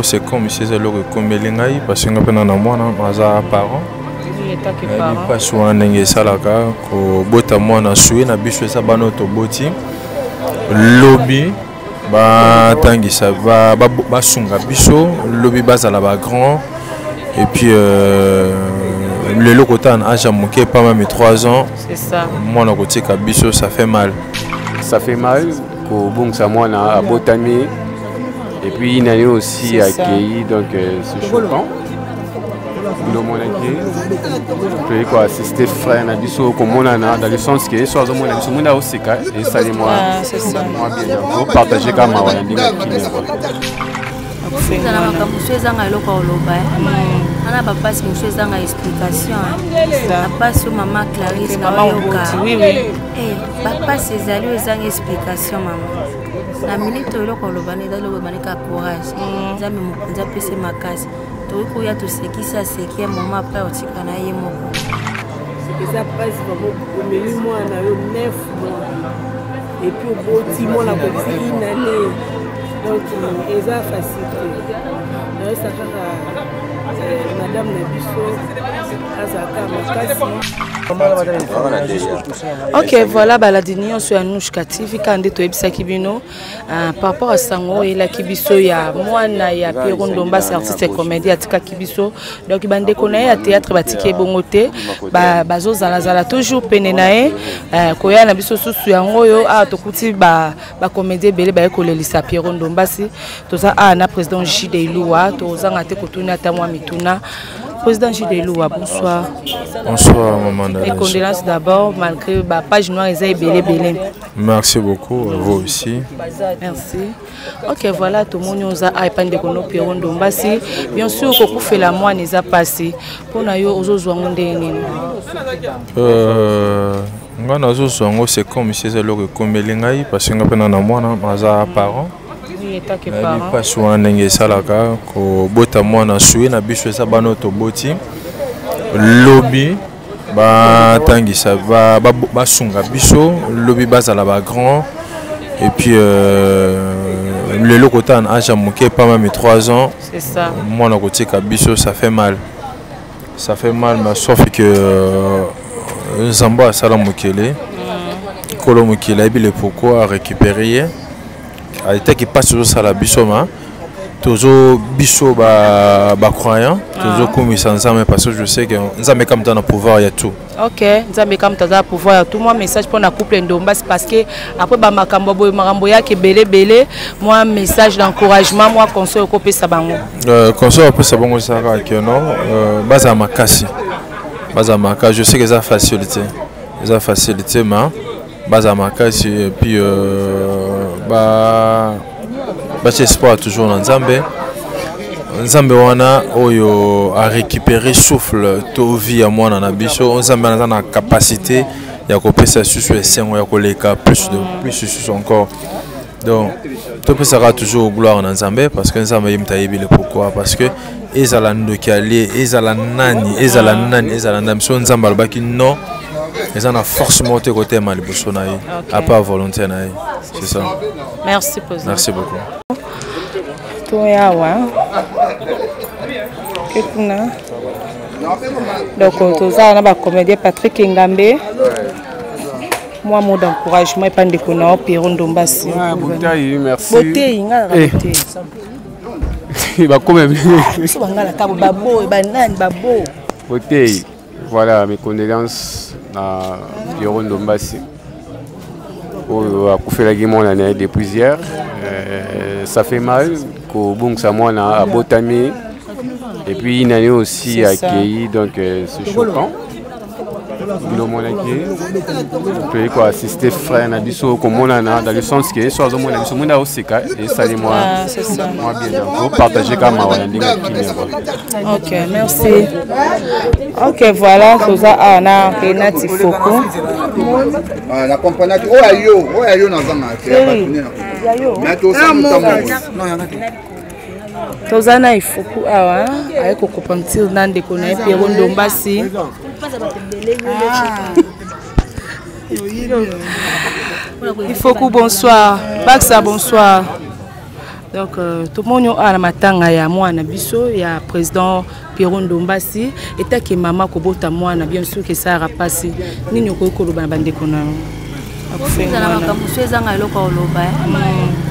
C'est comme si c'était le comédien parce que nous avons un parent. Pas souvent n'engagé ça là car bota moi na sué na biso ça bano to boti lobby ba tangi ça ba sunga biso lobby basa la ba grand et puis le locotan a jamais pas même 3 ans. C'est ça. Moi na côté biso ça fait mal. Ça fait mal ko bon ça moi na botami et puis il a aussi accueilli donc c'est choquant. Le monde qui peut assister frère Nabiso comme on a dans le sens que soit on a monde aussi et ça les moi moi bien pour partager comme on a dit c'est na makambo ezanga eloko oloba ana papa si monsieur ezanga explication papa sur maman Clarisse maman oui papa c'est ezanga explication maman na minute eloko oloba ne dalo banika courage nzambe mokonza pese makasi to ya to sekisa sekia maman après otika na ye moko eza passe vraiment omeli mwana yo 9 mois et puis oboti mwana kozi une année donc eza facile ça madame Nabiso ok, voilà, la dernière sur Anouchka TV quand on est Kibino par rapport à Sango et la Kibiso il y a moi na ya Pierron Domba c'est artiste comédien atika Kibiso donc il bande connaît à théâtre batike bongote bazo zala toujours penenae koya na biso susu yango yo a tokuti ba comédien belé ba ekolelisa Pierron Domba si to ça na président J.D. Iloua to zanga te kotuna ta moi mituna. Président J.D. Iloua, bonsoir. Bonsoir, maman. Et condoléances d'abord, malgré la page noire, ils ont belé. Merci beaucoup, à vous aussi. Merci. Ok, voilà, tout le monde nous a appris de nous Pierron Domba. Bien sûr, qu'on fait la moine, ils ont passé. Pour nous, aux autres, c'est comme si c'était le comédien parce que nous avons un parent. Pas souvent n'engagé ça là ko bota moi na sué na biso ça bano to boti lobby ba tangi ça ba sunga biso lobby basa la ba grand et puis le locotan a jamais pas même 3 ans. C'est ça. Moi na côté biso ça fait mal mais sauf que Zamba sala mukele kolo mukele et le pourquoi récupérer a qui passe toujours ça la bisoma toujours biso ba croyant toujours comme ça ensemble parce que je sais que nous avons comme dans le pouvoir il y a tout. OK, nous avons comme dans le pouvoir tout moi message pour na couple Ndomba parce que après ba makambo ya ke belé moi message d'encouragement moi conseil ko pesa bango. Conseil ko pesa bango ça que non baza makasi je sais que ça facilité mais baza makasi et puis j'espère toujours dans Nzambe wana oyo a récupérer souffle to vie à moi na biso Nzambe na capacité ya ko pesa susu esengo ya koleka plus encore donc to pesa toujours gloire na Nzambe parce que Nzambe yimtayebi le pourquoi parce que ezala ndokali ezala nani so Nzambe albaki non ils ont forcément été côté mal à part volonté c'est ça. Merci président. Merci beaucoup. Toi donc tous ça on a comédien Patrick Ngambe. Moi mot d'encouragement et pas de connaître Pierron Domba si. Merci. Beauté il va quand même. Beauté. Voilà mes condoléances à Pierron Domba a fait la guimon l'année depuis hier. Ça fait mal qu'au bon que ça moi à Botami et puis il a aussi accueilli donc c'est choquant. Le monde qui peut assister frère Nabiso comme on a dans le sens que soit on a aussi et ça les moi bien pour partager comme on a dit. OK, merci. OK, voilà, tout ça on a Renati Foko. La compagnie oyo na zanga mais to ça tozana ifuku awa ayeko kopantir nande kona Pierron Domba si ifuku bonsoir Baxa bonsoir Donc tout le monde a la matanga ya mwana biso ya président Pierrot Ndombasi et ta que maman kobota mwana bien sûr que ça a passé nini ko ko loba bande kona Ofuza na makambo ezanga eloko oloba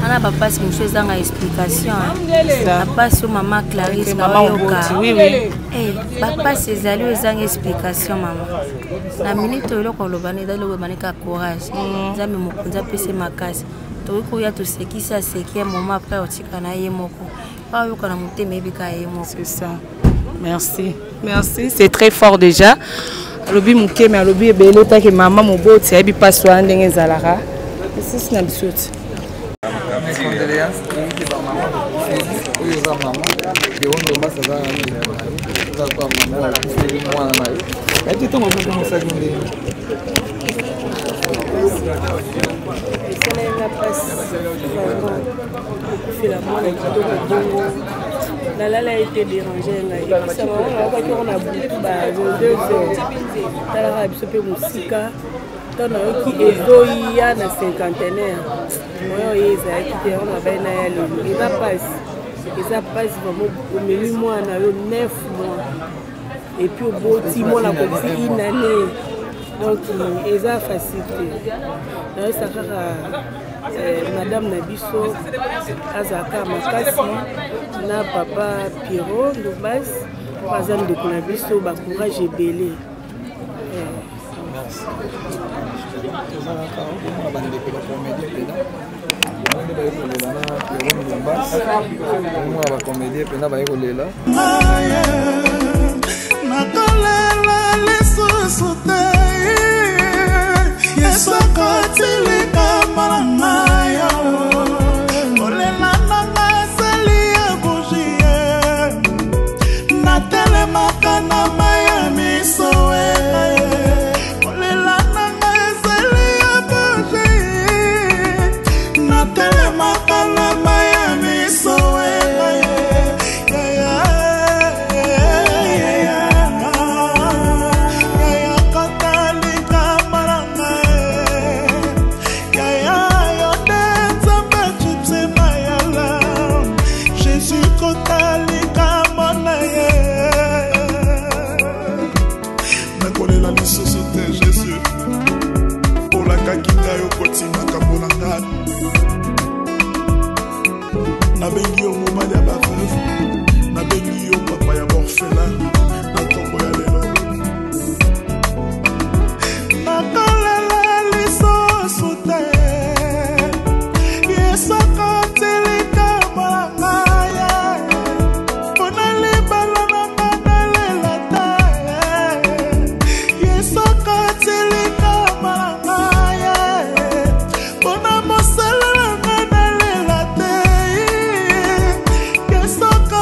ana papa si monsieur ezanga explication papa so maman Clarisse maman oui oui papa ezali ezanga explication maman na minute eloko oloba ne dalo banika courage nzambe mokonza pese makasi to ko ya to sekisa sekia maman après otika na ye moko pa yo kana muteme ebika ye moko. C'est ça. Merci. Merci, c'est très fort déjà. Lobi muke mais lobi ebele ta ke maman moboti abi paswa ndenge zalara. C'est ça na bisoti. Nalala a été dérangé. Ça m'a dit qu'on a beaucoup de 2 heures. Talara a bisopé musika. Ton qui est doya na cinquantenaire. Moi, il est on a bien allé. Il ça passe vraiment au milieu mois, on a eu 9 mois. Et puis au bout de 6 mois, on a compris une année. Donc, il a facilité. Ça Madame Nabiso, Azaka Makasi, na papa Pierrot Ndombasi, Azam de Nabiso, courage et belé. Soka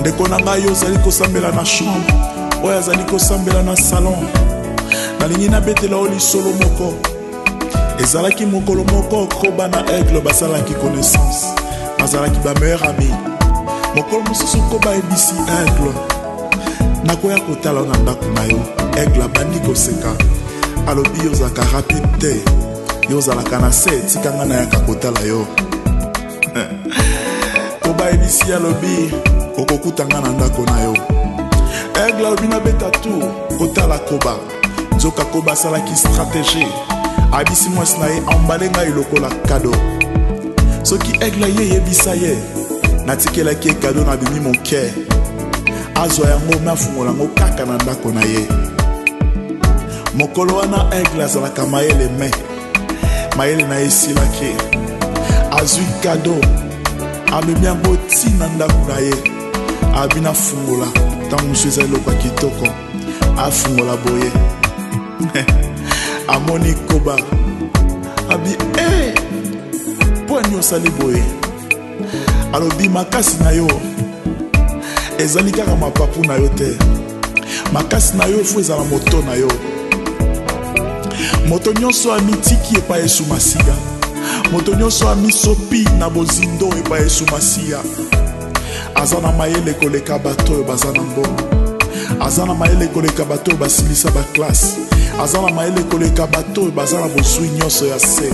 ndeko na ngai ozali kosambela na chambre oyo azali kosambela na salon nalingi nabetela o lisolo moko ezalaki mokolo moko Koba na Aigle basalaki connaissance bazalaki ba meilleur ami mokolo mosusu Koba ebisi Aigle nakoya kotala na ndako na yo Aigle abandi koseka alobi ozalaka rapide te yo ozalaka na se etikanga na yaka kotala yo Koba ebisi alobi okokutanga na ndako na yo Aigle alobi nabeta tour kotala Koba nzoka Koba asalaki stratégie abisi mwasi na ye ambale ngai lokola kado soki Aigle ye yebisa ye natikelaki kado na bimi moke azwa yango me afungola yango kaka na ndako na ye mokolo wana Aigle azalaka mayele me mayele na ye esilaki azwi kado amemi yango ntina ndako na ye abina fungola ntango mosu eza eloko ya kitoko afungola boye amoni Koba abi po ani osali boye alobi makasi na yo ezali kaka mapapu na yo te makasi na yo efo ezala moto na yo moto nyonso amitiki epa Yesu Masiya moto nyonso amisopi na bozindo epa Yesu Masiya aza na mayele koleka bato oyo baza na mbongo aza na mayele koleka bato oyo basilisa baklase aza na mayele koleka bato oyo baza na bozwi nyonso ya se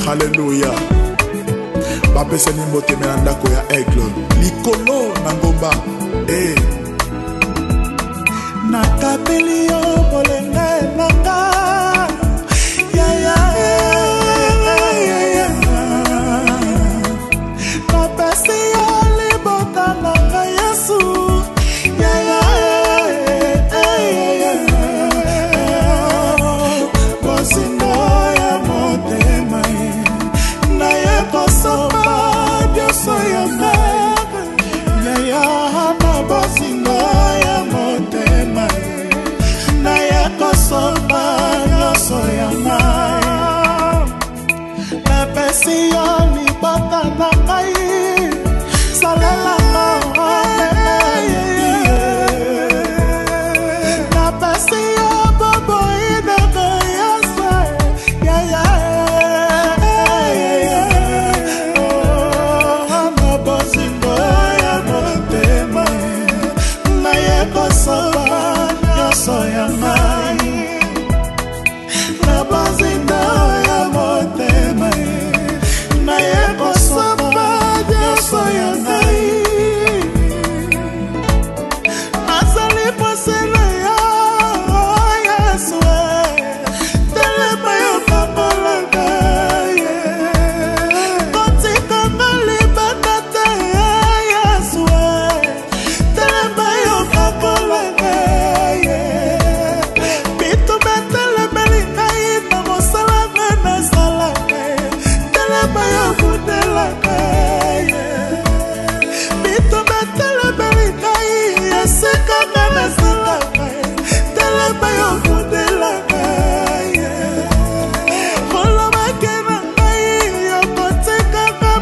haleluya bapesani mboteme na ndako ya Aigle likolo na ngomba nakapeli yo bolenga elanga napesi yo libota nanga Yesu bozingo ya motema naye kosoba dioso ya ngai na bozingo ya motema naye kosoba nyonso ya ngai napesi yo